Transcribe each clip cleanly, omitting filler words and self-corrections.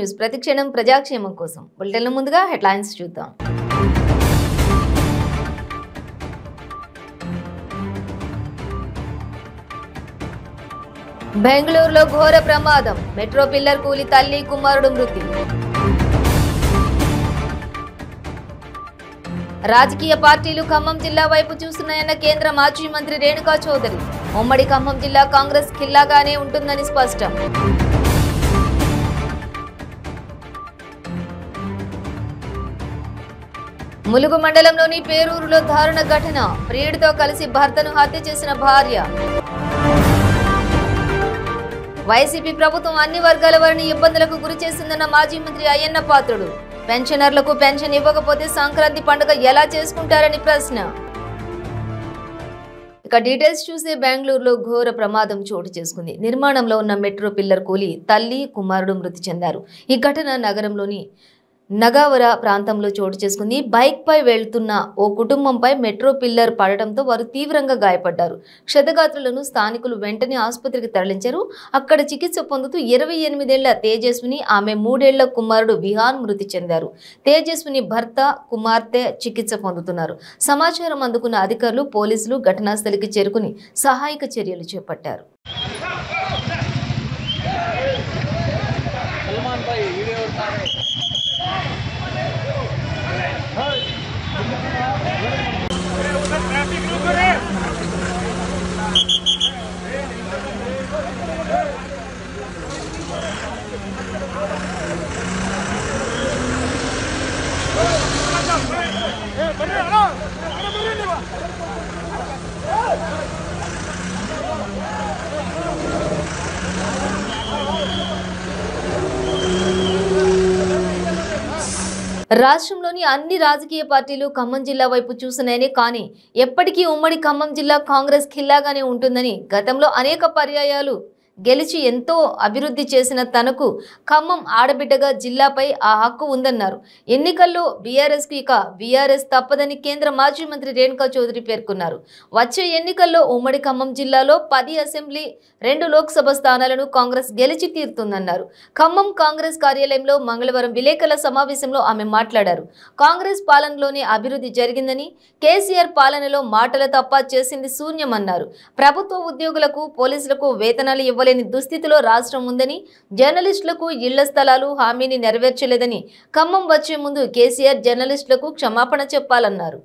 News ప్రతిక్షణం ప్రజాక్షేమం కోసం. బులెటిన్ల ముందుగా హెడ్లైన్స్ చూద్దాం. బెంగళూరులో ఘోర ప్రమాదం. మెట్రో పిల్లర్ కూలి తల్లి కుమారుడు మృతి. రాజకీయ పార్టీలు ఖమ్మం జిల్లా వైపు చూస్తున్నాయన్న కేంద్ర మాజీ మంత్రి రేణుకా చౌదరి. ఉమ్మడి ఖమ్మం జిల్లా కాంగ్రెస్ ఖిల్లాగానే ఉంటుందని స్పష్టం. ములుగు మండలంలోని పేరూరులో దారుణ ఘటన. ప్రియుడితో కలిసి భర్తను హత్య చేసిన భార్య. వైసీపీ ప్రభుత్వం అన్ని వర్గాల వారిని ఇబ్బందులకు గురి చేసిందన్న మాజీ మంత్రి అయ్యన్న పాత్రుడు. పెన్షనర్లకు పెన్షన్ ఇవ్వకపోతే సంక్రాంతి పండుగ ఎలా చేసుకుంటారని ప్రశ్న. ఇక డీటెయిల్స్ చూస్తే బెంగళూరులో ఘోర ప్రమాదం చోటు చేసుకుంది. నిర్మాణంలో ఉన్న మెట్రో పిల్లర్ కూలి తల్లి కుమారుడు మృతి చెందారు. ఈ ఘటన నగరంలోని నగావర ప్రాంతంలో చోటు చేసుకుంది. బైక్ పై వెళ్తున్న ఓ కుటుంబంపై మెట్రో పిల్లర్ పడటంతో వారు తీవ్రంగా గాయపడ్డారు. క్షతగాత్రులను స్థానికులు వెంటనే ఆసుపత్రికి తరలించారు. అక్కడ చికిత్స పొందుతూ 28 ఏళ్ల తేజస్విని, ఆమె 3 ఏళ్ల కుమారుడు విహాన్ మృతి చెందారు. తేజస్విని భర్త, కుమార్తె చికిత్స పొందుతున్నారు. సమాచారం అందుకున్న అధికారులు, పోలీసులు ఘటనాస్థలికి చేరుకుని సహాయక చర్యలు చేపట్టారు. రాష్ట్రంలోని అన్ని రాజకీయ పార్టీలు ఖమ్మం జిల్లా వైపు చూస్తున్నాయని, కానీ ఎప్పటికీ ఉమ్మడి ఖమ్మం జిల్లా కాంగ్రెస్ ఖిల్లాగానే ఉంటుందని, గతంలో అనేక పర్యాయాలు గెలిచి ఎంతో అభివృద్ధి చేసిన తనకు ఖమ్మం ఆడబిడ్డగా జిల్లాపై ఆ హక్కు ఉందన్నారు. ఎన్నికల్లో బీఆర్ఎస్కు ఇక బీఆర్ఎస్ తప్పదని కేంద్ర మాజీ మంత్రి రేణుకా చౌదరి పేర్కొన్నారు. వచ్చే ఎన్నికల్లో ఉమ్మడి ఖమ్మం జిల్లాలో 10 అసెంబ్లీ, 2 లోక్సభ స్థానాలను కాంగ్రెస్ గెలిచి తీరుతుందన్నారు. ఖమ్మం కాంగ్రెస్ కార్యాలయంలో మంగళవారం విలేకరుల సమావేశంలో ఆమె మాట్లాడారు. కాంగ్రెస్ పాలనలోనే అభివృద్ధి జరిగిందని, కేసీఆర్ పాలనలో మాటల తప్ప చేసింది శూన్యమన్నారు. ప్రభుత్వ ఉద్యోగులకు, పోలీసులకు వేతనాలు ఇవ్వలేని దుస్థితిలో రాష్ట్రం ఉందని, జర్నలిస్టులకు ఇళ్ల స్థలాలు హామీని నెరవేర్చలేదని, ఖమ్మం వచ్చే ముందు కేసీఆర్ జర్నలిస్టులకు క్షమాపణ చెప్పాలన్నారు.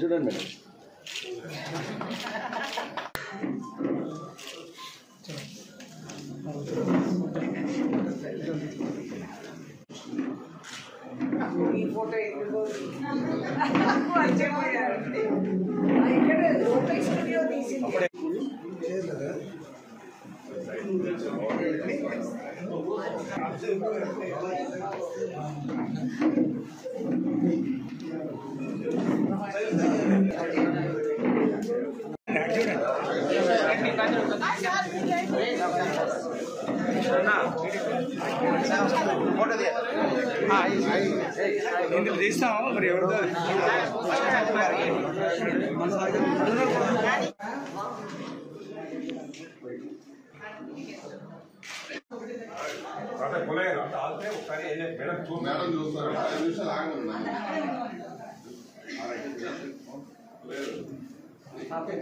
చూడండి ఈ ఫోటో ఇక్కడ స్టూడియో తీసింది. తీస్తాము మరి ఎవరితో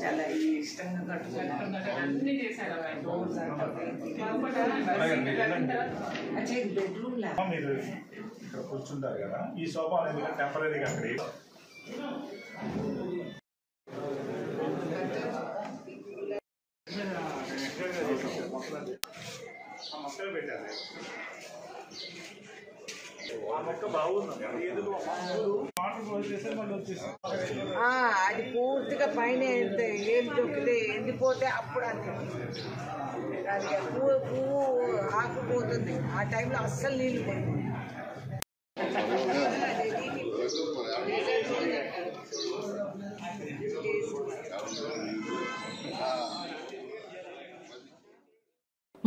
చాలా ఇష్టంగా అన్ని చేశారు. మీరు ఇక్కడ కూర్చుంటారు కదా, ఈ సోఫా అనేది టెంపరీగా అక్కడ మొక్కలు పెట్టారు. అది పూర్తిగా పైన ఏం దొక్కితే ఎండిపోతే అప్పుడు అది పువ్వు ఆకుపోతుంది. ఆ టైంలో అస్సలు నీళ్ళు పోతుంది.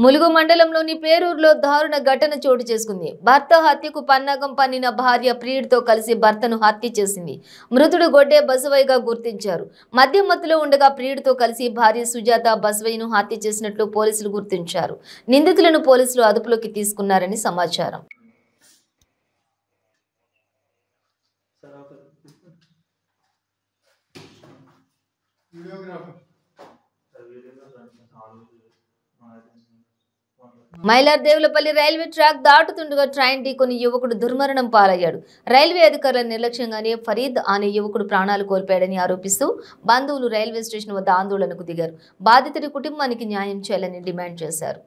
ములుగు మండలంలోని పేరూరులో దారుణ ఘటన చోటు చేసుకుంది. భర్త హత్యకు పన్నాగం పన్నిన భార్య ప్రియుడితో కలిసి భర్తను హత్య చేసింది. మృతుడు గొడ్డే బసవయ్యగా గుర్తించారు. మద్యం మత్తులో ఉండగా ప్రియుడితో కలిసి భార్య సుజాత బసవయ్యను హత్య చేసినట్లు పోలీసులు గుర్తించారు. నిందితులను పోలీసులు అదుపులోకి తీసుకున్నారని సమాచారం. మైలార్దేవులపల్లి రైల్వే ట్రాక్ దాటుతుండగా ట్రైన్ ఢీకొని యువకుడు దుర్మరణం పాలయ్యాడు. రైల్వే అధికారుల నిర్లక్ష్యంగానే ఫరీద్ అనే యువకుడు ప్రాణాలు కోల్పోయాడని ఆరోపిస్తూ బంధువులు రైల్వే స్టేషన్ వద్ద ఆందోళనకు దిగారు. బాధితుడి కుటుంబానికి న్యాయం చేయాలని డిమాండ్ చేశారు.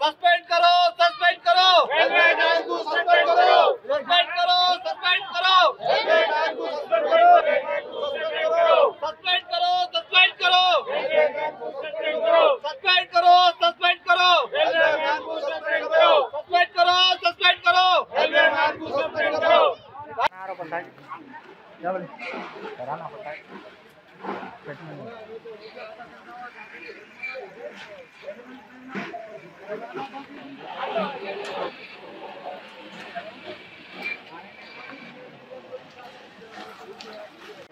सस्पेंड करो सस्पेंड करो रेलवे लाइन को सस्पेंड करो सस्पेंड करो सस्पेंड करो रेलवे लाइन को सस्पेंड करो सस्पेंड करो सस्पेंड करो रेलवे लाइन को सस्पेंड करो सस्पेंड करो सस्पेंड करो रेलवे लाइन को सस्पेंड करो सस्पेंड करो सस्पेंड करो रेलवे लाइन को सस्पेंड करो कराना पड़ता है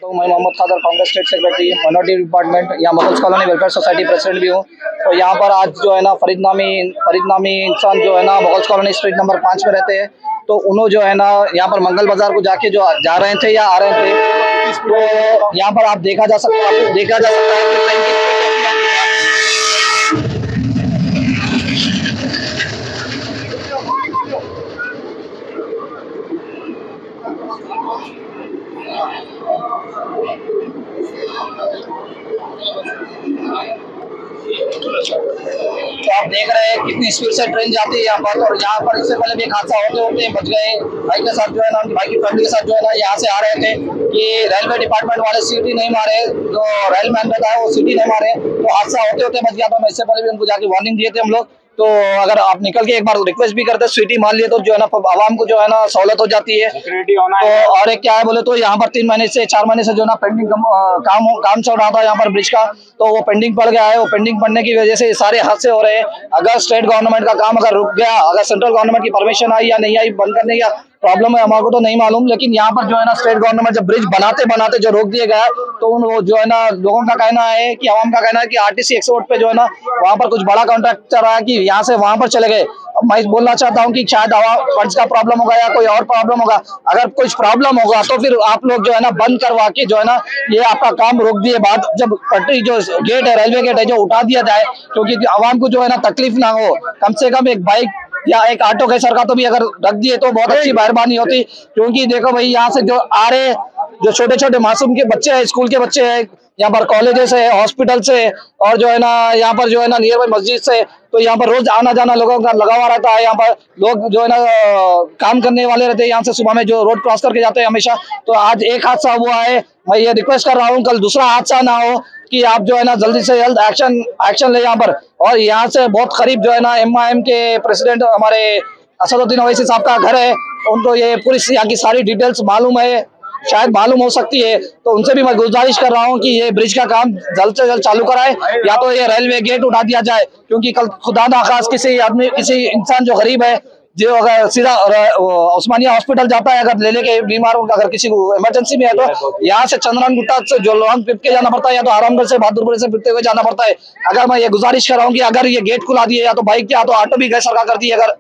तो मैं Mohammed Khadar Congress state secretary minority department या Mughals colony welfare society president भी हूँ। तो यहाँ पर आज जो है ना फरीद नामी इंसान जो है ना मगल्स कॉलोनी स्ट्रीट नंबर 5 में रहते हैं। तो उन्होंने जो है ना यहाँ पर मंगल बाजार को जाके जो जा रहे थे या आ रहे थे, तो यहाँ पर आप देखा जा सकता है कि ट्रेन की तो आप देख रहे हैं कितनी स्पीड से ट्रेन जाती है यहाँ पर। और यहाँ पर इससे पहले भी एक हादसा होते होते बच गए। भाई के साथ जो है ना, भाई की फैमिली के साथ जो है ना यहाँ से आ रहे थे कि रेलवे डिपार्टमेंट वाले सीटी नहीं मारे, जो रेलमैन रहता है वो सीटी नहीं मारे, तो हादसा होते होते बच गया। तो मैं इससे पहले भी उनको जाके वार्निंग दिए थे हम लोग। तो अगर आप निकल के एक बार रिक्वेस्ट भी करते सीटी मान लिए तो जो है ना आवाम को जो है ना सहूलत हो जाती है। तो और एक क्या है बोले तो यहाँ पर 3 महीने से 4 महीने से जो है ना पेंडिंग काम चल रहा था यहाँ पर ब्रिज का, तो वो पेंडिंग पड़ गया है। वो पेंडिंग पड़ने की वजह से सारे हादसे हो रहे हैं। अगर स्टेट गवर्नमेंट का काम अगर रुक गया, अगर सेंट्रल गवर्नमेंट की परमिशन आई या नहीं आई बंद करने का प्रॉब्लम है हमारे को तो नहीं मालूम, लेकिन यहाँ पर जो है ना स्टेट गवर्नमेंट जब ब्रिज बनाते बनाते जो रोक दिए गया है, तो वो जो है ना लोगों का कहना है कि आवाम का कहना है कि आरटीसी एक्सपोर्ट पे जो है ना वहाँ पर कुछ बड़ा कॉन्ट्रैक्ट चल रहा है कि यहाँ से वहाँ पर चले गए। अब मैं बोलना चाहता हूँ कि शायद फंड्स का प्रॉब्लम होगा या कोई और प्रॉब्लम होगा। अगर कुछ प्रॉब्लम होगा तो फिर आप लोग जो है ना बंद करवा के जो है ना ये आपका काम रोक दिए बाद जब पटरी जो गेट है रेलवे गेट है जो उठा दिया जाए, क्योंकि आवाम को जो है ना तकलीफ ना हो। कम से कम एक बाइक या एक ऑटो के सर का तो भी अगर रख दिए तो बहुत अच्छी मेहरबानी होती। क्योंकि देखो भाई यहाँ से जो आ रहे जो छोटे छोटे मासूम के बच्चे हैं, स्कूल के बच्चे हैं, यहाँ पर कॉलेजेस है, हॉस्पिटल से, और जो है ना यहाँ पर जो है ना नियर बाई मस्जिद से, तो यहाँ पर रोज आना जाना लोगों का लगा हुआ रहता है। यहाँ पर लोग जो है ना काम करने वाले रहते हैं यहाँ से सुबह में जो रोड क्रॉस करके जाते हैं हमेशा। तो आज एक हादसा हुआ है, मैं ये रिक्वेस्ट कर रहा हूँ कल दूसरा हादसा ना हो, कि आप जो है ना जल्दी से जल्द एक्शन ले यहाँ पर। और यहाँ से बहुत करीब जो है ना MIM के प्रेसिडेंट हमारे असदुद्दीन ओवैसी साहब का घर है, उनको ये पूरी यहाँ की सारी डिटेल्स मालूम है, शायद मालूम हो सकती है। तो उनसे भी मैं गुजारिश कर रहा हूँ कि ये ब्रिज का काम जल्द से जल्द चालू कराए या तो ये रेलवे गेट उठा दिया जाए। क्योंकि कल खुदा ना खास किसी आदमी किसी इंसान जो गरीब है जो अगर सीधा उस्मानिया हॉस्पिटल जाता है, अगर ले लेके बीमार हो, अगर किसी को इमरजेंसी में है तो यहाँ से चंद्रन गुट्टा से जो लॉन्ग पिप के जाना पड़ता है या तो आरामगढ़ से बहादुरपुर से फिरते हुए जाना पड़ता है। अगर मैं ये गुजारिश कर रहा हूँ कि अगर ये गेट खुला दिए या तो बाइक या तो ऑटो भी गए सरकार कर दी, अगर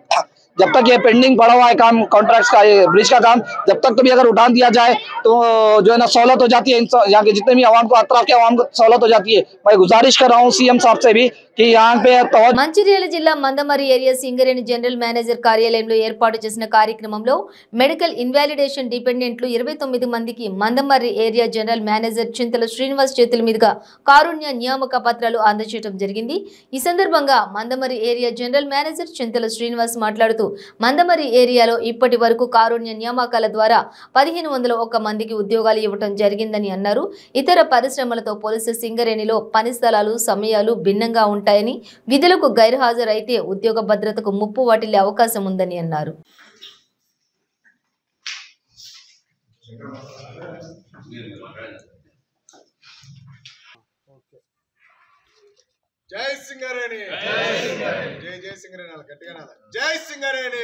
जब तक ये पेंडिंग पड़ा हुआ है काम कॉन्ट्रैक्ट्स का, ये ब्रिज का काम जब तक तो भी अगर उठा दिया जाए तो जो है ना सहूलत हो जाती है यहाँ के जितने भी आवाम को अतराफ के आवाम को सहूलत हो जाती है। मैं गुजारिश कर रहा हूँ सीएम साहब से भी कि यहाँ पे మంచిర్యాల జిల్లా Mandamarri area Singareni general manager కార్యాలయంలో ఏర్పాటు చేసిన కార్యక్రమంలో మెడికల్ ఇన్వాలిడేషన్ డిపెండెంట్లు 29 మందికి మందమర్రి ఏరియా జనరల్ మేనేజర్ చింతల శ్రీనివాస్ చేతుల మీదుగా కారుణ్య నియామక పత్రాలు అందజేయడం జరిగింది। ఈ సందర్భంగా మందమర్రి ఏరియా జనరల్ మేనేజర్ చింతల శ్రీనివాస్ మాట్లాడుతూ మందమర్రి ఏరియాలో ఇప్పటి వరకు కారుణ్య నియామకాల ద్వారా 1501 మందికి ఉద్యోగాలు ఇవ్వడం జరిగిందని అన్నారు। ఇతర పరిశ్రమలతో పోలిస్తే సింగరేణిలో పని స్థలాలు సమయాలు భిన్నంగా ఉంటాయని, విధులకు గైర్హాజరైతే ఉద్యోగ భద్రతకు ముప్పు వాటిల్లే అవకాశం ఉందని అన్నారు। జై సింగరేణి జై జై సింగరేణి గట్టిగా జై సింగరేణి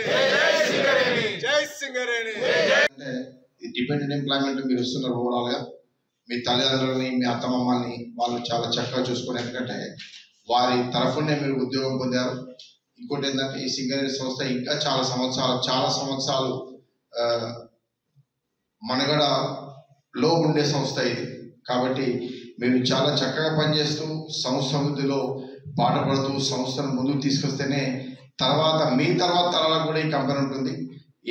జై సింగరేణి. అంటే ఈ డిపెండెంట్ ఎంప్లాయ్మెంట్ మీరు ఇస్తున్నారు ఓవరాల్ గా మీ తల్లిదండ్రులని మీ అత్తమ్మమ్మల్ని వాళ్ళు చాలా చక్కగా చూసుకుని, ఎందుకంటే వారి తరఫునే మీరు ఉద్యోగం పొందారు. ఇంకోటి ఏంటంటే ఈ సింగరేణి సంస్థ ఇంకా చాలా సంవత్సరాలు మనగడలో ఉండే సంస్థ ఇది. కాబట్టి మీరు చాలా చక్కగా పనిచేస్తూ సంస్థ అభివృద్ధిలో పాటుపడుతూ సంస్థను ముందుకు తీసుకొస్తేనే మీ తర్వాత తరాలకు కూడా ఈ కంపెనీ ఉంటుంది.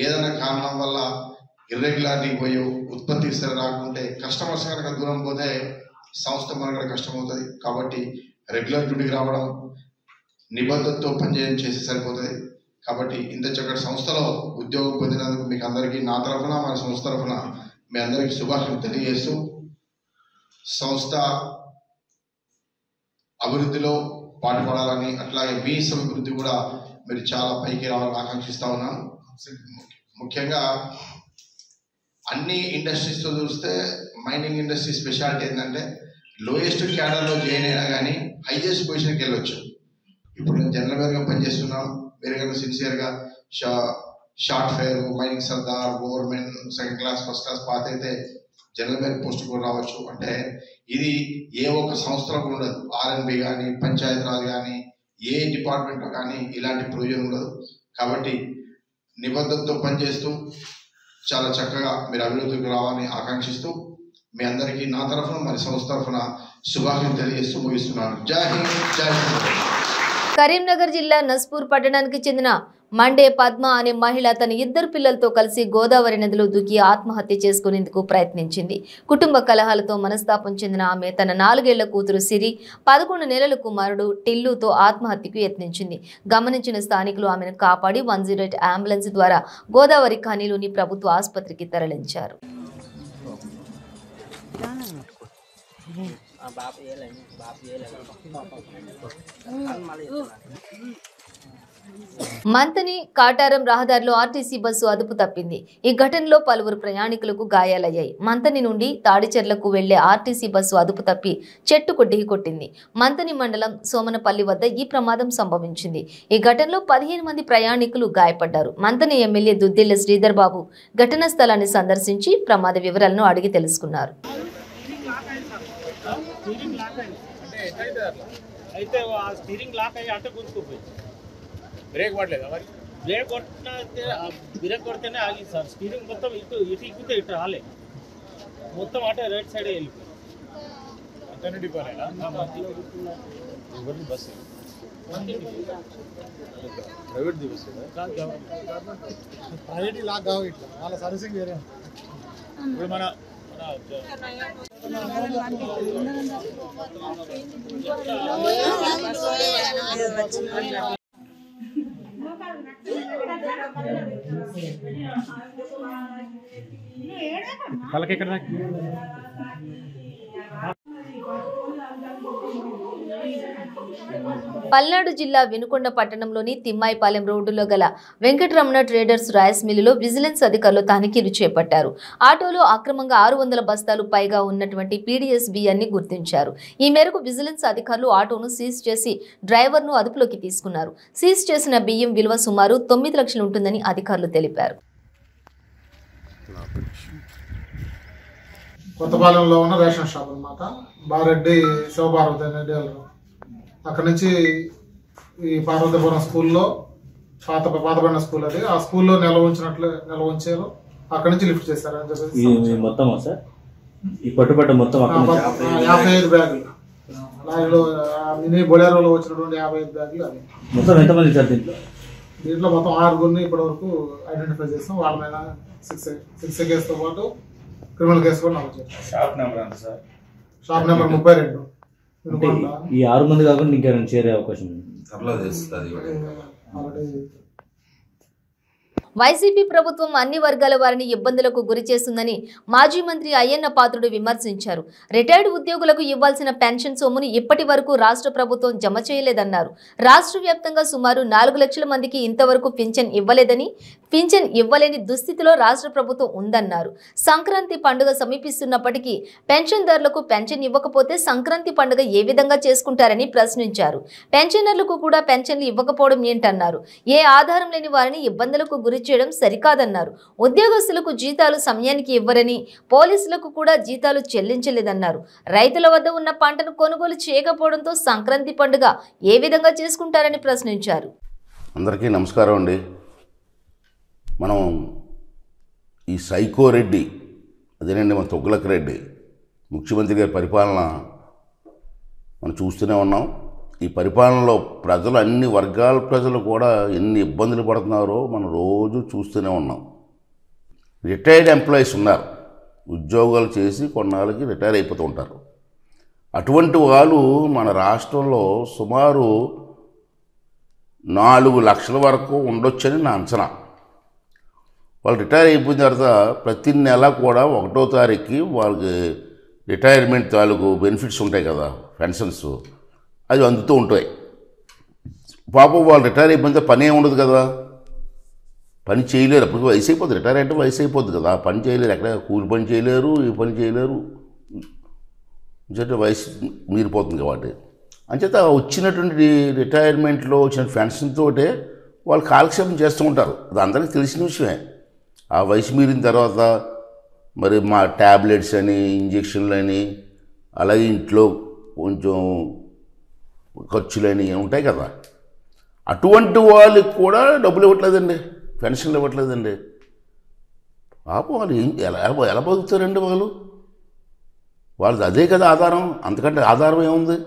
ఏదైనా కారణం వల్ల ఇర్రెగ్యులారిటీ పోయో ఉత్పత్తి సరి రాకుంటే కస్టమర్స్ కనుక దూరం పోతే సంస్థ మనగడ కష్టమవుతుంది. కాబట్టి రెగ్యులర్ డ్యూటీకి రావడం, నిబద్ధతతో పనిచేయడం చేసి సరిపోతుంది. కాబట్టి ఇంత చక్కటి సంస్థలో ఉద్యోగం పొందినందుకు మీకు అందరికీ నా తరఫున మన సంస్థ తరఫున మీ అందరికీ శుభాకాంక్షలు తెలియజేస్తూ సంస్థ అభివృద్ధిలో పాటుపడాలని, అట్లాగే మీ అభివృద్ధి కూడా మీరు చాలా పైకి రావాలని ఆకాంక్షిస్తా ఉన్నాను. ముఖ్యంగా అన్ని ఇండస్ట్రీస్తో చూస్తే మైనింగ్ ఇండస్ట్రీ స్పెషాలిటీ ఏంటంటే లోయెస్ట్ క్యాడర్లో జాయిన్ అయినా కానీ హైయెస్ట్ పొజిషన్కి వెళ్ళొచ్చు. ఇప్పుడు నేను జనరల్గా పనిచేస్తున్నాను, వేరే కన్నా సిన్సియర్గా short fire, mining Sardar, government second class first class పాత అయితే జనరల్ మేర పోస్ట్ కూడా రావచ్చు. అంటే ఇది ఏ ఒక్క సంస్థలో ఉండదు. ఆర్ఎన్బి కానీ, పంచాయతీరాజ్ కానీ, ఏ డిపార్ట్మెంట్లో కానీ ఇలాంటి ప్రయోజనం ఉండదు. కాబట్టి నిబద్ధతతో పనిచేస్తూ చాలా చక్కగా మీరు అభివృద్ధికి రావాలని ఆకాంక్షిస్తూ మీ అందరికీ నా తరఫున మరి సంస్థ తరఫున శుభాకాంక్షలు తెలియజేస్తూ ముగిస్తున్నాను. జై హింద్, జై హింద్. కరీంనగర్ జిల్లా నస్పూర్ పట్టణానికి చెందిన మండే పద్మ అనే మహిళ తన 2 పిల్లలతో కలిసి గోదావరి నదిలో దూకి ఆత్మహత్య చేసుకునేందుకు ప్రయత్నించింది. కుటుంబ కలహాలతో మనస్తాపం చెందిన ఆమె తన 4 ఏళ్ల కూతురు సిరి, 11 నెలల కుమారుడు టిల్లుతో ఆత్మహత్యకు యత్నించింది. గమనించిన స్థానికులు ఆమెను కాపాడి 108 అంబులెన్స్ ద్వారా గోదావరి ఖనిలోని ప్రభుత్వ ఆసుపత్రికి తరలించారు. మంతని కాటారం రహదారిలో ఆర్టీసీ బస్సు అదుపు తప్పింది. ఈ ఘటనలో పలువురు ప్రయాణికులకు గాయాలయ్యాయి. మంతని నుండి తాడిచెర్లకు వెళ్లే ఆర్టీసీ బస్సు అదుపు తప్పి చెట్టుకు ఢీకొట్టింది. మంతని మండలం సోమనపల్లి వద్ద ఈ ప్రమాదం సంభవించింది. ఈ ఘటనలో 15 మంది ప్రయాణికులు గాయపడ్డారు. మంతని ఎమ్మెల్యే దుద్దిళ్ల శ్రీధర్ బాబు ఘటనా స్థలాన్ని సందర్శించి ప్రమాద వివరాలను అడిగి తెలుసుకున్నారు. అయితే ఆ స్టీరింగ్ లాక్ అయ్యి అట్ట గుర్తుకుపోయింది. బ్రేక్ పడలేదు, మరి బ్రేక్ బ్రేక్ కొడితేనే ఆగింది సార్. స్టీరింగ్ మొత్తం ఇటు ఇక్కుతే ఇటు రాలే, మొత్తం అటే రైట్ సైడ్ వెళ్ళిపోయింది. అంతనే బస్సు ప్రైవేట్ బస్సు ప్రైవేట్ లాక్ కావు, ఇట్లా వాళ్ళ సర్వీసింగ్ వేరే. ఇప్పుడు మన వాళ్ళకి ఎక్కడ పల్నాడు జిల్లా వినుకొండ పట్టణంలోని తిమ్మాయిపాలెం రోడ్డులో గల వెంకటరమణ ట్రేడర్స్ రైస్ మిల్లులో విజిలెన్స్ అధికారులు తనిఖీలు చేపట్టారు. ఆటోలో అక్రమంగా 600 బస్తాలు పైగా ఉన్నటువంటి పీడీఎస్ బియ్యాన్ని గుర్తించారు. ఈ మేరకు విజిలెన్స్ అధికారులు ఆటోను సీజ్ చేసి డ్రైవర్ను అదుపులోకి తీసుకున్నారు. సీజ్ చేసిన బియ్యం విలువ సుమారు 9 లక్షలు ఉంటుందని అధికారులు తెలిపారు. కొత్తపాలెంలో ఉన్న రేషన్ షాప్ అన్నమాట. బారెడ్డి శివపార్వతి అనే డీలర్. అక్కడ నుంచి ఈ పార్వతీపురం స్కూల్లో పాతపడిన స్కూల్ అది. ఆ స్కూల్లో నిల్వ ఉంచారు. అక్కడ నుంచి లిఫ్ట్ చేశారు అని చెప్పేసి మొత్తం సార్ ఈ పట్టుబట్ట మొత్తం 55 బ్యాగులు లారీలో మినీ బొలేరోలో వచ్చినటువంటి 55 బ్యాగులు. అవి మొత్తం ఎంతమంది సార్ దీంట్లో మొత్తం 6 ఇప్పటి వరకు ఐడెంటిఫై చేస్తాం. వాళ్ళ మీద 6 కేసుతో పాటు క్రిమినల్ కేసు కూడా నమోదు చేస్తాం. Shop number 32. ఈ 6 మంది కాకుండా ఇంకేమైనా చేరే అవకాశం వైసీపీ ప్రభుత్వం అన్ని వర్గాల వారిని ఇబ్బందులకు గురి చేస్తుందని మాజీ మంత్రి అయ్యన్న పాత్రుడు విమర్శించారు. రిటైర్డ్ ఉద్యోగులకు ఇవ్వాల్సిన పెన్షన్ సొమ్మును ఇప్పటి వరకు రాష్ట్ర ప్రభుత్వం జమ చేయలేదన్నారు. రాష్ట్ర వ్యాప్తంగా సుమారు 4 లక్షల మందికి ఇంతవరకు పింఛన్ ఇవ్వలేదని, పింఛన్ ఇవ్వలేని దుస్థితిలో రాష్ట్ర ప్రభుత్వం ఉందన్నారు. సంక్రాంతి పండుగ సమీపిస్తున్నప్పటికీ పెన్షన్దారులకు పెన్షన్ ఇవ్వకపోతే సంక్రాంతి పండుగ ఏ విధంగా చేసుకుంటారని ప్రశ్నించారు. పెన్షనర్లకు కూడా పెన్షన్లు ఇవ్వకపోవడం ఏంటన్నారు. ఏ ఆధారం లేని వారిని ఇబ్బందులకు గురి చేయడం సరికాదన్నారు. ఉద్యోగస్తులకు జీతాలు సమయానికి ఇవ్వరని, పోలీసులకు కూడా జీతాలు చెల్లించలేదన్నారు. రైతుల వద్ద ఉన్న పంటను కొనుగోలు చేయకపోవడంతో సంక్రాంతి పండుగ ఏ విధంగా చేసుకుంటారని ప్రశ్నించారు. అందరికీ నమస్కారం అండి. మనం ఈ సైకో రెడ్డి, అదేనండి మన తొగ్లక్ రెడ్డి ముఖ్యమంత్రి గారి పరిపాలన మనం చూస్తూనే ఉన్నాం. ఈ పరిపాలనలో ప్రజలు, అన్ని వర్గాల ప్రజలు కూడా ఎన్ని ఇబ్బందులు పడుతున్నారో మనం రోజు చూస్తూనే ఉన్నాం. రిటైర్డ్ ఎంప్లాయీస్ ఉన్నారు, ఉద్యోగాలు చేసి కొన్నాళ్ళకి రిటైర్ అయిపోతూ ఉంటారు. అటువంటి వాళ్ళు మన రాష్ట్రంలో సుమారు 4 లక్షల వరకు ఉండొచ్చని నా అంచనా. వాళ్ళు రిటైర్ అయిపోయిన తర్వాత ప్రతి నెల కూడా 1వ తారీఖుకి వాళ్ళకి రిటైర్మెంట్ తాలూకు బెనిఫిట్స్ ఉంటాయి కదా, పెన్షన్స్, అది అందుతూ ఉంటాయి. పాపం వాళ్ళు రిటైర్ అయిపోయిన పని ఏమి ఉండదు కదా, పని చేయలేరు. అప్పుడు వయసు అయిపోతుంది, రిటైర్ అంటే వయసు అయిపోద్ది కదా, పని చేయలేరు, ఎక్కడ కూలి పని చేయలేరు, ఈ పని చేయలేరు, వయసు మీరిపోతుంది కాబట్టి. అంచేత వచ్చినటువంటి రిటైర్మెంట్లో వచ్చిన పెన్షన్తో వాళ్ళు కాలక్షేపం చేస్తూ ఉంటారు. అది అందరికీ తెలిసిన విషయమే. ఆ వయసు మీరిన తర్వాత మరి మా ట్యాబ్లెట్స్ అని, ఇంజక్షన్లు అని, అలాగే ఇంట్లో కొంచెం ఖర్చులని ఉంటాయి కదా, అటువంటి వాళ్ళకి కూడా డబ్బులు ఇవ్వట్లేదండి, పెన్షన్లు ఇవ్వట్లేదండి. పాపం వాళ్ళు ఎలా బతుకుతారండి వాళ్ళది అదే కదా ఆధారం. అంతకంటే ఆధారం ఏముంది?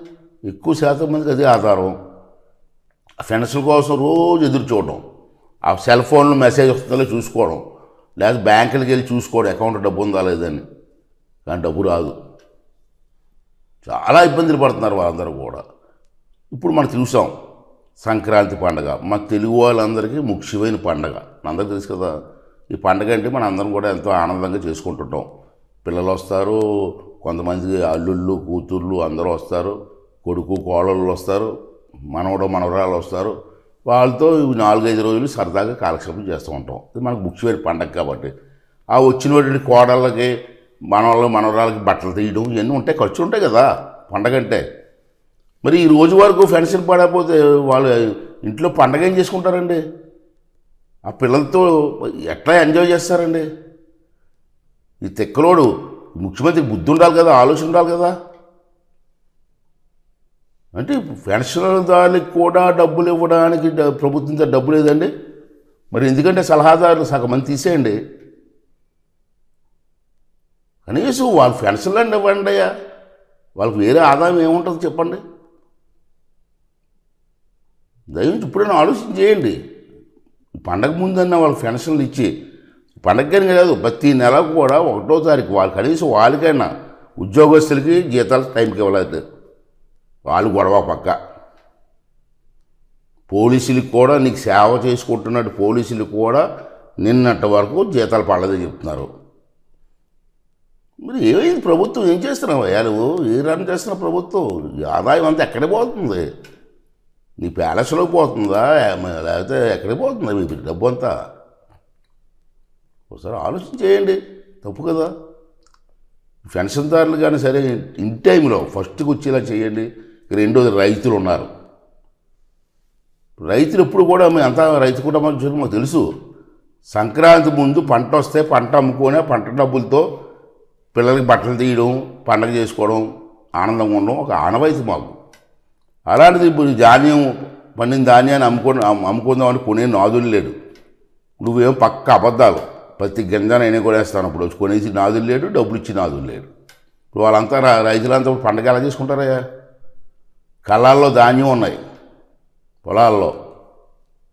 ఎక్కువ శాతం మందికి అదే ఆధారం. పెన్షన్ కోసం రోజు ఎదురు చూడడం, ఆ సెల్ ఫోన్లో మెసేజ్ వస్తుందో చూసుకోవడం, లేదా బ్యాంకులకి వెళ్ళి చూసుకోవడం అకౌంట్లో డబ్బు ఉందా లేదని. కానీ డబ్బు రాదు. చాలా ఇబ్బందులు పడుతున్నారు వాళ్ళందరూ కూడా. ఇప్పుడు మనం చూసాం సంక్రాంతి పండుగ మన తెలుగు వాళ్ళందరికీ ముఖ్యమైన పండుగ. అందరికీ తెలుసు కదా, ఈ పండుగ అంటే మనం అందరం కూడా ఎంతో ఆనందంగా చేసుకుంటుంటాం. పిల్లలు వస్తారు, కొంతమంది అల్లుళ్ళు కూతుర్లు అందరూ వస్తారు, కొడుకు కోడళ్ళు వస్తారు, మనవడు మనవరాలు వస్తారు. వాళ్ళతో 4-5 రోజులు సరదాగా కాలక్షేపం చేస్తూ ఉంటాం. ఇది మనకు ముఖ్యమైన పండగ కాబట్టి. ఆ వచ్చినటువంటి కోడళ్ళకి, మనవరాలకి బట్టలు తీయడం ఇవన్నీ ఉంటాయి, ఖర్చులు ఉంటాయి కదా పండగ అంటే. మరి ఈ రోజు వరకు పెన్షన్ పడకపోతే వాళ్ళు ఇంట్లో పండగ ఏం చేసుకుంటారండి? ఆ పిల్లలతో ఎట్లా ఎంజాయ్ చేస్తారండి? ఈ తెక్కలోడు ముఖ్యమంత్రి బుద్ధి ఉండాలి కదా, ఆలోచన ఉండాలి కదా. అంటే పెన్షన్దారులకు కూడా డబ్బులు ఇవ్వడానికి ప్రభుత్వం డబ్బు లేదండి. మరి ఎందుకంటే సలహాదారులు సగం మంది తీసేయండి, కనీసం వాళ్ళు పెన్షన్లు అండి ఇవ్వండి అయ్యా. వాళ్ళకి వేరే ఆదాయం ఏముంటుంది చెప్పండి? దయచేసి ఇప్పుడైనా ఆలోచన చేయండి. పండగ ముందన్న వాళ్ళకి పెన్షన్లు ఇచ్చి, పండగని కాదు ప్రతి నెల కూడా 1వ తారీఖు వాళ్ళు కనీసం వాళ్ళకైనా ఉద్యోగస్తులకి జీతాలు టైంకి ఇవ్వలేదు. వాళ్ళు గొడవ పక్క. పోలీసులకు కూడా నీకు సేవ చేసుకుంటున్నట్టు పోలీసులకు కూడా నిన్నటి వరకు జీతాలు పడలేదని చెప్తున్నారు. మరి ఏమైంది? ప్రభుత్వం ఏం చేస్తున్నావు అయ్యా? నువ్వు ఏ రన్ చేస్తున్నావు? ప్రభుత్వం ఆదాయం అంతా ఎక్కడికి పోతుంది? నీ ప్యాలెస్లోకి పోతుందా, లేకపోతే ఎక్కడికి పోతుందా మీ డబ్బు అంతా? ఒకసారి ఆలోచన చేయండి. తప్పు కదా. పెన్షన్దారులు కానీ సరే ఇన్ టైంలో ఫస్ట్కి వచ్చేలా చేయండి. రెండోది రైతులు ఉన్నారు. రైతులు ఎప్పుడు కూడా అంతా రైతు కుటుంబం చూసి మాకు తెలుసు. సంక్రాంతి ముందు పంట వస్తే పంట అమ్ముకొని పంట డబ్బులతో పిల్లలకి బట్టలు తీయడం, పండగ చేసుకోవడం, ఆనందంగా ఉండడం ఒక ఆనవాయితీ మాకు. అలాంటిది ఇప్పుడు ధాన్యం పండిన ధాన్యాన్ని అమ్ముకుందామని కొనే నాదులు లేడు. నువ్వేం పక్క అబద్ధాలు, ప్రతి గింజనైనా కొనేస్తాను. అప్పుడు కొనేసి నాదులు లేడు, డబ్బులు ఇచ్చి నాదులు లేడు. ఇప్పుడు వాళ్ళంతా రైతులంతా పండగ ఎలా చేసుకుంటారయ్యా? కళ్ళాల్లో ధాన్యం ఉన్నాయి పొలాల్లో,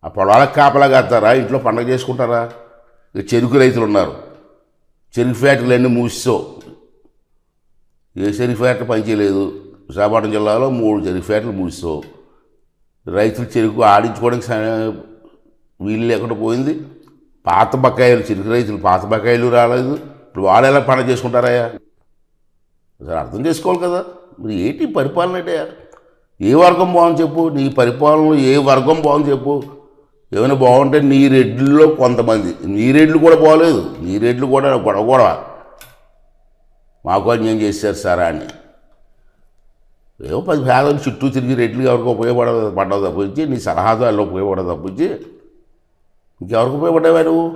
ఆ పొలాలకు కాపలా కడతారా? ఇంట్లో పండగ చేసుకుంటారా? ఇక చెరుకు రైతులు ఉన్నారు, చెరుకు ఫ్యాక్టరీలు అన్నీ మూసిసో. ఏ చెరుకు ఫ్యాక్టరీ పనిచేయలేదు. విశాఖపట్నం జిల్లాలో 3 చెరుకు ఫ్యాక్టరీలు మూసిసో. రైతులు చెరుకు ఆడించుకోవడానికి వీలు లేకుండా పోయింది. పాత బకాయిలు, చెరుకు రైతులు పాత బకాయిలు రాలేదు. ఇప్పుడు వాళ్ళు ఎలా పండగ చేసుకుంటారయ్యా? అసలు అర్థం చేసుకోవాలి కదా. మరి ఏంటి పరిపాలన అంటే? ఏ వర్గం బాగుంది చెప్పు? నీ పరిపాలనలో ఏ వర్గం బాగుంది చెప్పు? ఏమైనా బాగుంటే నీ రెడ్లలో కొంతమంది, నీ రెడ్లు కూడా బాగలేదు, నీ రెడ్లు కూడా గొడవ మాకు అన్యాయం చేశారు సారా అని ఏవో 10 పేదలు చుట్టూ తిరిగి రెడ్లు ఎవరికి పడ్డవు తప్పించి నీ సలహాదారులు ఉపయోగపడదు తప్పించి ఇంకెవరికి ఉపయోగపడ్డావా నువ్వు?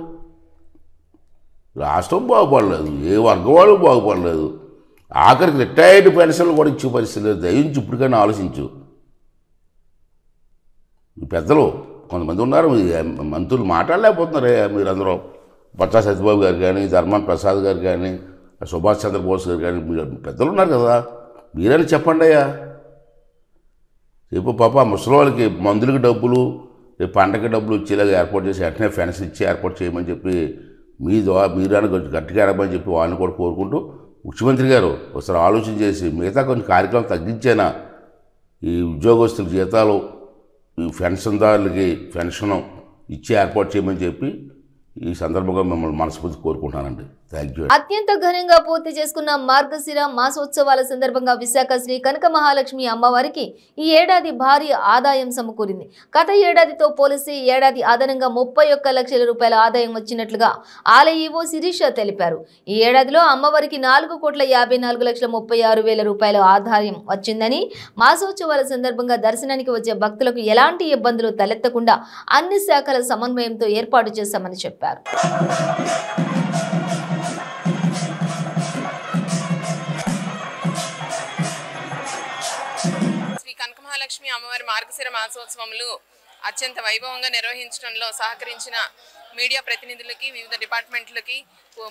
రాష్ట్రం బాగుపడలేదు, ఏ వర్గం వాళ్ళు బాగుపడలేదు, ఆఖరికి రిటైర్డ్ పెన్షన్లు కూడా ఇచ్చే పరిస్థితి లేదు. దయించి ఇప్పటికైనా ఆలోచించు. పెద్దలు కొంతమంది ఉన్నారు, మంత్రులు మాట్లాడలేకపోతున్నారే మీరందరూ. బొత్స సత్యబాబు గారు కానీ, ధర్మాన ప్రసాద్ గారు కానీ, సుభాష్ చంద్రబోస్ గారు కానీ, మీరు పెద్దలు ఉన్నారు కదా, మీరైనా చెప్పండి అయ్యా. చెప్పు పాప ముసలివాళ్ళకి మందులకి డబ్బులు, రేపు పంటకి డబ్బులు ఇచ్చేలాగా ఏర్పాటు చేసి వెంటనే ఫెన్స్ ఇచ్చి ఏర్పాటు చేయమని చెప్పి మీరైనా కొంచెం గట్టిగా అడగమని చెప్పి వాళ్ళని కూడా కోరుకుంటూ, ముఖ్యమంత్రి గారు ఒకసారి ఆలోచన చేసి మిగతా కొన్ని కార్యక్రమాలు తగ్గించేనా, ఈ ఉద్యోగస్తుల జీతాలు, ఈ పెన్షన్దారులకి పెన్షన్ ఇచ్చి ఏర్పాటు చేయమని చెప్పి ఈ సందర్భంగా మిమ్మల్ని మనస్ఫూర్తి కోరుకుంటానండి. Thank you. అత్యంత ఘనంగా పూర్తి చేసుకున్న మార్గశిర మాసోత్సవాల సందర్భంగా విశాఖ శ్రీ కనక మహాలక్ష్మి అమ్మవారికి ఈ ఏడాది భారీ ఆదాయం సమకూరింది. గత ఏడాదితో పోలిస్తే ఈ ఏడాది అదనంగా 31 లక్షల రూపాయల ఆదాయం వచ్చినట్లుగా ఆలయ ఈవో శిరీష తెలిపారు. ఈ ఏడాదిలో అమ్మవారికి 4,54,36,000 రూపాయల ఆదాయం వచ్చిందని, మాసోత్సవాల సందర్భంగా దర్శనానికి వచ్చే భక్తులకు ఎలాంటి ఇబ్బందులు తలెత్తకుండా అన్ని శాఖల సమన్వయంతో ఏర్పాటు చేశామని చెప్పారు. శ్రీ కనకమహాలక్ష్మి అమ్మవారి మార్గశిర మాసోత్సవములు అత్యంత వైభవంగా నిర్వహించడంలో సహకరించిన మీడియా ప్రతినిధులకి, వివిధ డిపార్ట్మెంట్లకి,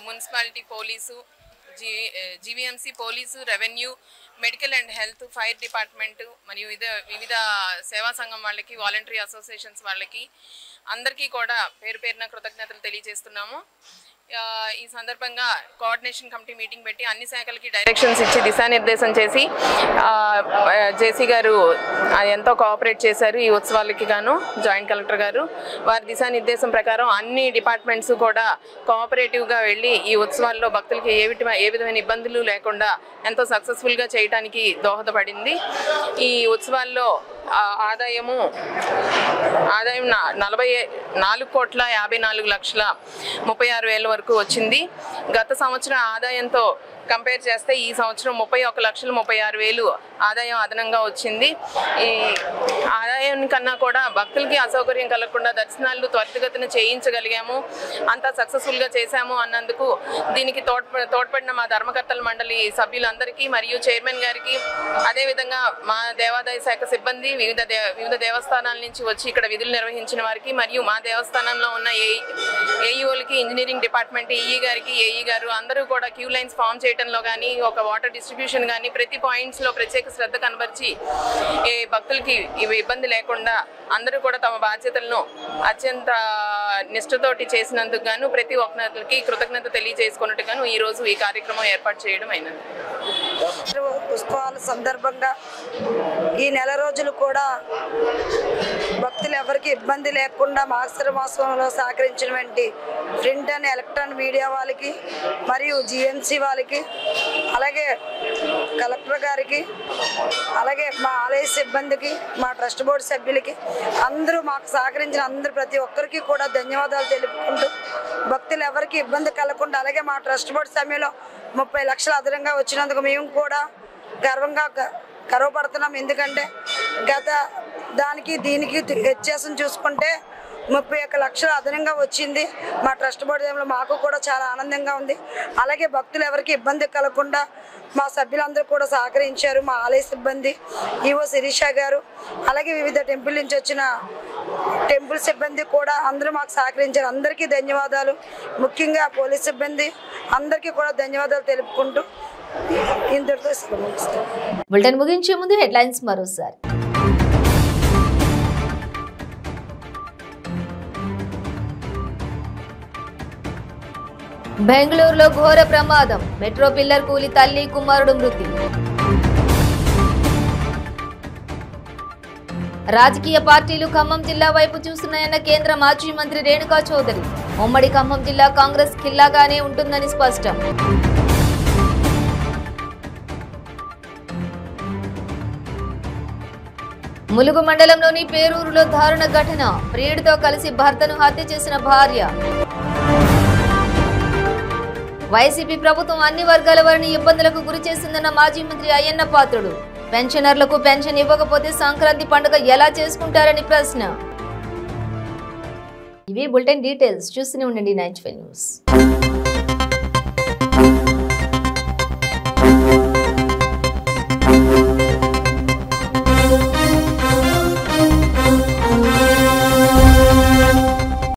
municipality, police, GVMC, police, revenue, medical and health, fire department మరియు వివిధ సేవా సంఘం వాళ్ళకి, వాలంటరీ అసోసియేషన్స్ వాళ్ళకి అందరికీ కూడా పేరు పేరున కృతజ్ఞతలు తెలియజేస్తున్నాము. ఈ సందర్భంగా కోఆర్డినేషన్ కమిటీ మీటింగ్ పెట్టి అన్ని శాఖలకి డైరెక్షన్స్ ఇచ్చి దిశానిర్దేశం చేసి జేసీ గారు ఎంతో కోఆపరేట్ చేశారు. ఈ ఉత్సవాలకి గాను జాయింట్ కలెక్టర్ గారు వారి దిశానిర్దేశం ప్రకారం అన్ని డిపార్ట్మెంట్స్ కూడా కోఆపరేటివ్గా వెళ్ళి ఈ ఉత్సవాల్లో భక్తులకి ఏ విధమైన ఇబ్బందులు లేకుండా ఎంతో సక్సెస్ఫుల్గా చేయడానికి దోహదపడింది. ఈ ఉత్సవాల్లో ఆదాయం 44,54,36,00,000 వరకు వచ్చింది. గత సంవత్సరం ఆదాయంతో కంపేర్ చేస్తే ఈ సంవత్సరం 31,36,000 ఆదాయం అదనంగా వచ్చింది. ఈ ఆదాయం కన్నా కూడా భక్తులకి అసౌకర్యం కలగకుండా దర్శనాలు త్వరితగతిన చేయించగలిగాము, అంతా సక్సెస్ఫుల్గా చేశాము అన్నందుకు దీనికి తోడ్పడిన మా ధర్మకర్తల మండలి సభ్యులందరికీ మరియు చైర్మన్ గారికి, అదేవిధంగా మా దేవాదాయ శాఖ సిబ్బంది, వివిధ దేవస్థానాల నుంచి వచ్చి ఇక్కడ విధులు నిర్వహించిన వారికి మరియు మా దేవస్థానంలో ఉన్న ఏఈఓలకి, ఇంజనీరింగ్ డిపార్ట్మెంట్ ఈఈ గారికి, ఏఈ గారు అందరూ కూడా క్యూ లైన్స్ ఫామ్ చేయడంలో కానీ, ఒక వాటర్ డిస్ట్రిబ్యూషన్ కానీ ప్రతి పాయింట్స్లో ప్రత్యేక శ్రద్ధ కనబరిచి ఈ భక్తులకి ఇబ్బంది లేకుండా అందరూ కూడా తమ బాధ్యతలను అత్యంత నిష్ఠతోటి చేసినందుకు గాను ప్రతి ఒక్కరికి కృతజ్ఞత తెలియజేసుకున్నట్టు గాను ఈరోజు ఈ కార్యక్రమం ఏర్పాటు చేయడం అయినది. ఉత్సవాల సందర్భంగా ఈ నెల రోజులు కూడా భక్తులు ఎవరికి ఇబ్బంది లేకుండా మార్గశిర మాసంలో సహకరించినటువంటి ప్రింట్ అండ్ ఎలక్ట్రానిక్ మీడియా వాళ్ళకి మరియు జిఎంసి వాళ్ళకి, అలాగే కలెక్టర్ గారికి, అలాగే మా ఆలయ సిబ్బందికి, మా ట్రస్ట్ బోర్డు సభ్యులకి, అందరూ మాకు సహకరించిన ప్రతి ఒక్కరికి కూడా ధన్యవాదాలు తెలుపుకుంటూ, భక్తులు ఎవరికి ఇబ్బంది కలగకుండా, అలాగే మా ట్రస్ట్ బోర్డు సమయంలో 30 లక్షలు అదనంగా వచ్చినందుకు మేము కూడా గర్వంగా గర్వపడుతున్నాం. ఎందుకంటే గత దానికి దీనికి వ్యత్యాసం చూసుకుంటే 31 లక్షలు అదనంగా వచ్చింది. మా ట్రస్ట్ బోర్డు టైంలో మాకు కూడా చాలా ఆనందంగా ఉంది. అలాగే భక్తులు ఎవరికి ఇబ్బంది కలగకుండా మా సభ్యులందరూ కూడా సహకరించారు. మా ఆలయ సిబ్బంది, ఈవో శిరీష గారు, అలాగే వివిధ టెంపుల్ నుంచి వచ్చిన టెంపుల్ సిబ్బంది కూడా అందరూ మాకు సహకరించారు. అందరికీ ధన్యవాదాలు. ముఖ్యంగా పోలీస్ సిబ్బంది అందరికీ కూడా ధన్యవాదాలు తెలుపుకుంటూ ఇంతటితో ముగిస్తాం. బులెటిన్ ముగించే ముందు హెడ్లైన్స్ మరోసారి. బెంగళూరులో ఘోర ప్రమాదం, మెట్రో పిల్లర్ కూలి తల్లి కుమారుడు మృతి. రాజకీయ పార్టీలు ఖమ్మం జిల్లా వైపు చూస్తున్నాయన్న కేంద్ర మాజీ మంత్రి రేణుకా చౌదరి. ఉమ్మడి ఖమ్మం జిల్లా కాంగ్రెస్ ఖిల్లాగానే ఉంటుందని స్పష్టం. ములుగు మండలంలోని పేరూరులో దారుణ ఘటన, ప్రియుడితో కలిసి భర్తను హత్య చేసిన భార్య. వైసీపీ ప్రభుత్వం అన్ని వర్గాల వారిని ఇబ్బందులకు గురి చేసిందన్న మాజీ మంత్రి అయ్యన్న పాత్రుడు. పెన్షనర్లకు పెన్షన్ ఇవ్వకపోతే సంక్రాంతి పండుగ ఎలా చేసుకుంటారని ప్రశ్న. ఇవి బులెటిన్ డీటెయిల్స్. చూస్తూనే ఉండండి 95 న్యూస్.